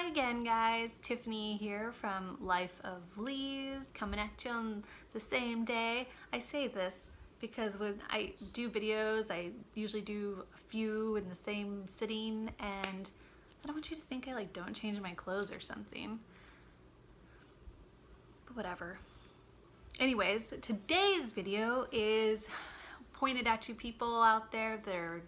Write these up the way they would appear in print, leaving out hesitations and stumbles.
Hi again, guys. Tiffany here from Life of Lee's, coming at you on the same day. I say this because when I do videos, I usually do a few in the same sitting, and I don't want you to think I don't change my clothes or something. But whatever. Anyways, today's video is pointed at you people out there that are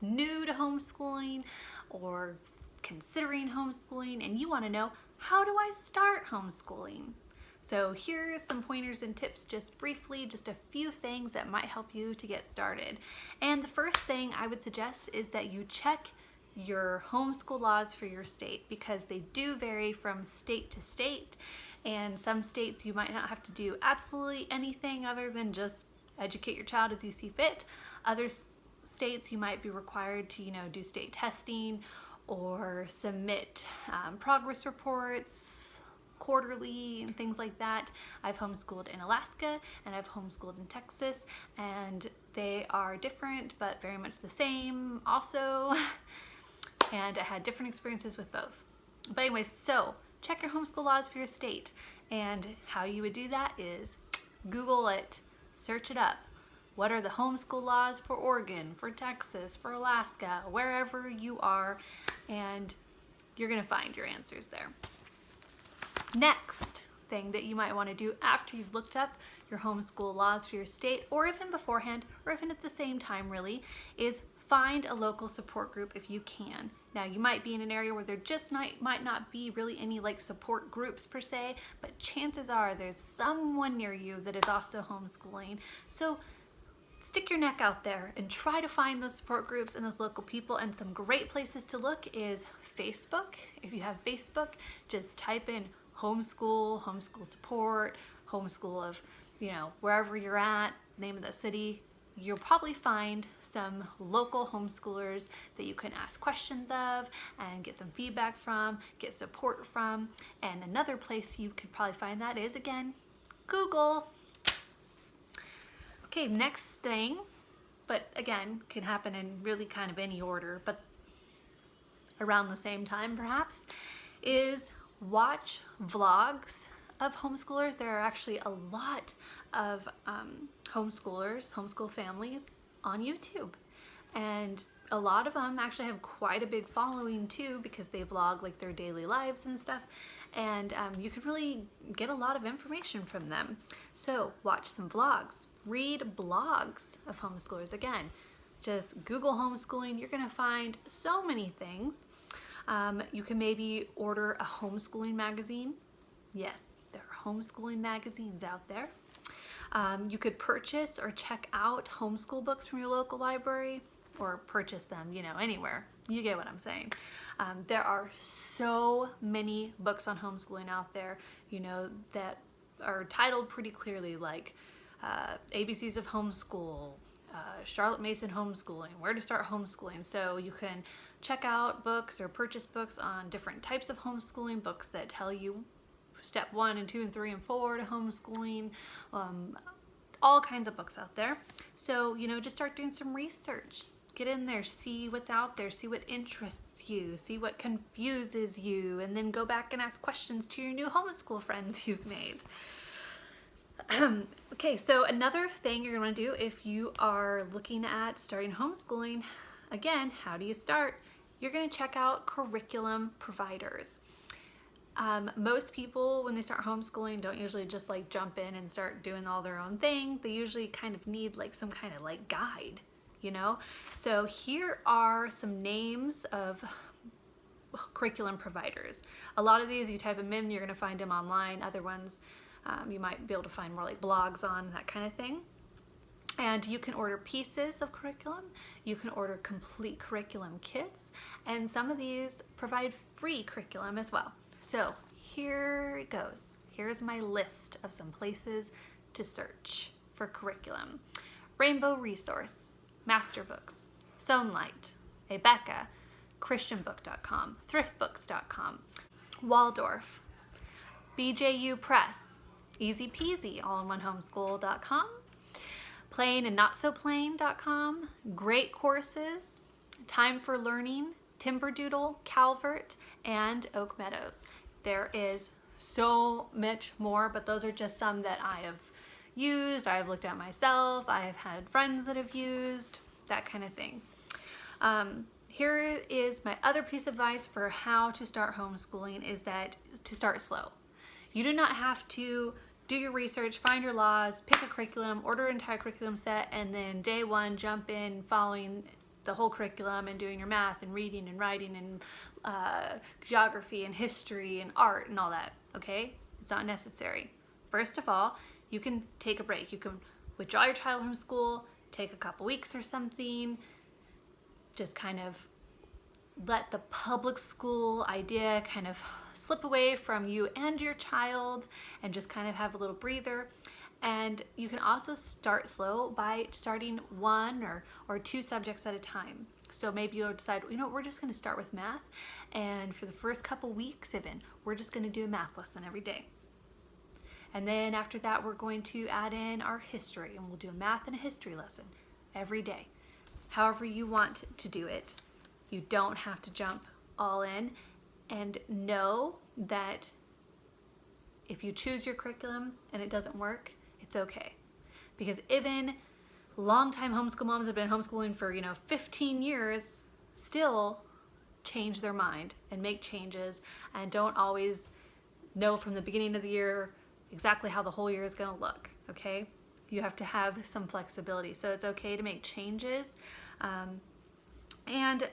new to homeschooling or considering homeschooling, and you want to know, how do I start homeschooling? So here are some pointers and tips, just briefly, just a few things that might help you to get started. And the first thing I would suggest is that you check your homeschool laws for your state, because they do vary from state to state, and some states you might not have to do absolutely anything other than just educate your child as you see fit. Other states you might be required to do state testing or submit progress reports quarterly and things like that. I've homeschooled in Alaska and I've homeschooled in Texas, and they are different but very much the same also. And I had different experiences with both. But anyways, so check your homeschool laws for your state, and how you would do that is Google it, search it up. What are the homeschool laws for Oregon, for Texas, for Alaska, wherever you are, and you're gonna find your answers there. Next thing that you might want to do after you've looked up your homeschool laws for your state, or even beforehand, or even at the same time really, is find a local support group if you can. Now you might be in an area where there just might not be really any support groups per se, but chances are there's someone near you that is also homeschooling. So stick your neck out there and try to find those support groups and those local people. And some great places to look is Facebook. If you have Facebook, just type in homeschool support, homeschool of, wherever you're at, name of the city. You'll probably find some local homeschoolers that you can ask questions of and get some feedback from, get support from. And another place you could probably find that is, again, Google. Okay, next thing, but again, can happen in really kind of any order, but around the same time perhaps, is watch vlogs of homeschoolers. There are actually a lot of homeschool families on YouTube, and a lot of them actually have quite a big following too, because they vlog their daily lives and stuff, and you can really get a lot of information from them. So watch some vlogs, read blogs of homeschoolers. Again, just Google homeschooling, you're gonna find so many things. You can maybe order a homeschooling magazine. Yes, there are homeschooling magazines out there. You could purchase or check out homeschool books from your local library, or purchase them, anywhere. You get what I'm saying. There are so many books on homeschooling out there, that are titled pretty clearly, like ABCs of Homeschool, Charlotte Mason Homeschooling, Where to Start Homeschooling. So you can check out books or purchase books on different types of homeschooling, books that tell you step 1 and 2 and 3 and 4 to homeschooling, all kinds of books out there. So, just start doing some research. Get in there, see what's out there, see what interests you, see what confuses you, and then go back and ask questions to your new homeschool friends you've made. Okay, so another thing you're going to do if you are looking at starting homeschooling, again, how do you start? You're going to check out curriculum providers. Most people, when they start homeschooling, don't usually just jump in and start doing all their own thing. They usually kind of need some kind of guide, So here are some names of curriculum providers. A lot of these, you type them in, you're going to find them online. Other ones you might be able to find more blogs on, that kind of thing. And you can order pieces of curriculum, you can order complete curriculum kits, and some of these provide free curriculum as well. So here it goes. Here's my list of some places to search for curriculum. Rainbow Resource, Masterbooks, Sonelight, Abeka, ChristianBook.com, ThriftBooks.com, Waldorf, BJU Press, Easy Peasy, all-in-one-homeschool.com, plainandnotsoplain.com, Great Courses, Time for Learning, Timberdoodle, Calvert, and Oak Meadows. There is so much more, but those are just some that I have used, I have looked at myself, I have had friends that have used, that kind of thing. Here is my other piece of advice for how to start homeschooling, is that to start slow. You do not have to do your research, find your laws, pick a curriculum, order an entire curriculum set, and then day one jump in following the whole curriculum and doing your math and reading and writing and geography and history and art and all that, okay? It's not necessary. First of all, you can take a break. You can withdraw your child from school, take a couple weeks or something, just kind of let the public school idea kind of slip away from you and your child and just kind of have a little breather. And you can also start slow by starting one or two subjects at a time. So maybe you'll decide, you know, we're just going to start with math, and for the first couple weeks even, we're just going to do a math lesson every day. And then after that, we're going to add in our history, and we'll do a math and a history lesson every day. However you want to do it. You don't have to jump all in, and know that if you choose your curriculum and it doesn't work, it's okay. Because even longtime homeschool moms have been homeschooling for 15 years, still change their mind and make changes, and don't always know from the beginning of the year exactly how the whole year is going to look, okay? You have to have some flexibility, so it's okay to make changes. And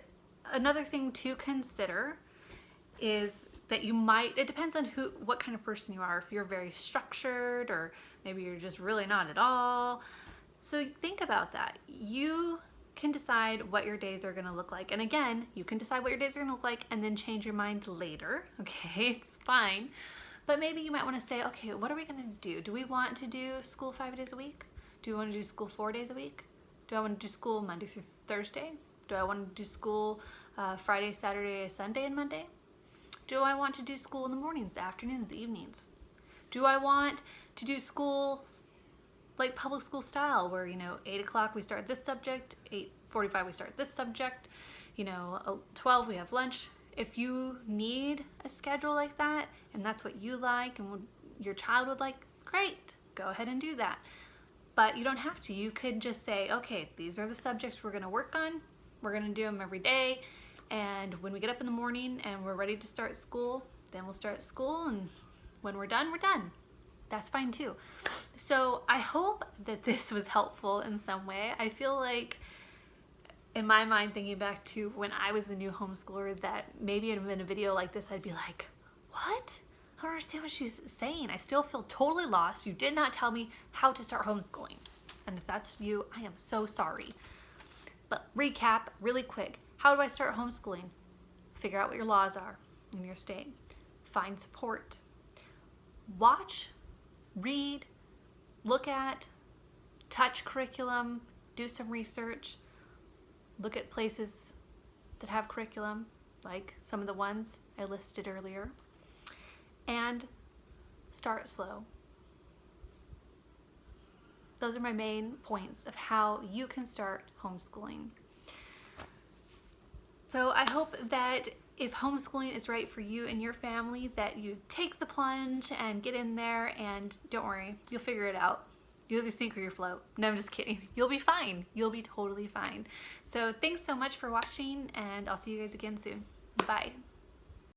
another thing to consider is that it depends on what kind of person you are. If you're very structured, or maybe you're just really not at all. So think about that. You can decide what your days are gonna look like. And again, you can decide what your days are gonna look like and then change your mind later, okay? It's fine. But maybe you might wanna say, okay, what are we gonna do? Do we want to do school 5 days a week? Do we wanna do school 4 days a week? Do I wanna do school Monday through Thursday? Do I wanna do school Friday, Saturday, Sunday, and Monday? Do I want to do school in the mornings, the afternoons, the evenings? Do I want to do school like public school style, where 8 o'clock we start this subject, 8:45 we start this subject, 12 we have lunch? If you need a schedule like that, and that's what you like and what your child would like, great, go ahead and do that. But you don't have to. You could just say, okay, these are the subjects we're gonna work on. We're gonna do them every day. And when we get up in the morning and we're ready to start school, then we'll start school. And when we're done, we're done. That's fine too. So I hope that this was helpful in some way. I feel like, in my mind, thinking back to when I was a new homeschooler, that maybe in a video like this, I'd be like, what? I don't understand what she's saying. I still feel totally lost. You did not tell me how to start homeschooling. And if that's you, I am so sorry. But recap really quick. How do I start homeschooling? Figure out what your laws are in your state. Find support. Watch, read, look at, touch curriculum, do some research, look at places that have curriculum, like some of the ones I listed earlier, and start slow. Those are my main points of how you can start homeschooling. So I hope that if homeschooling is right for you and your family, that you take the plunge and get in there, and don't worry, you'll figure it out. You'll either sink or you float. No, I'm just kidding. You'll be fine. You'll be totally fine. So thanks so much for watching, and I'll see you guys again soon. Bye.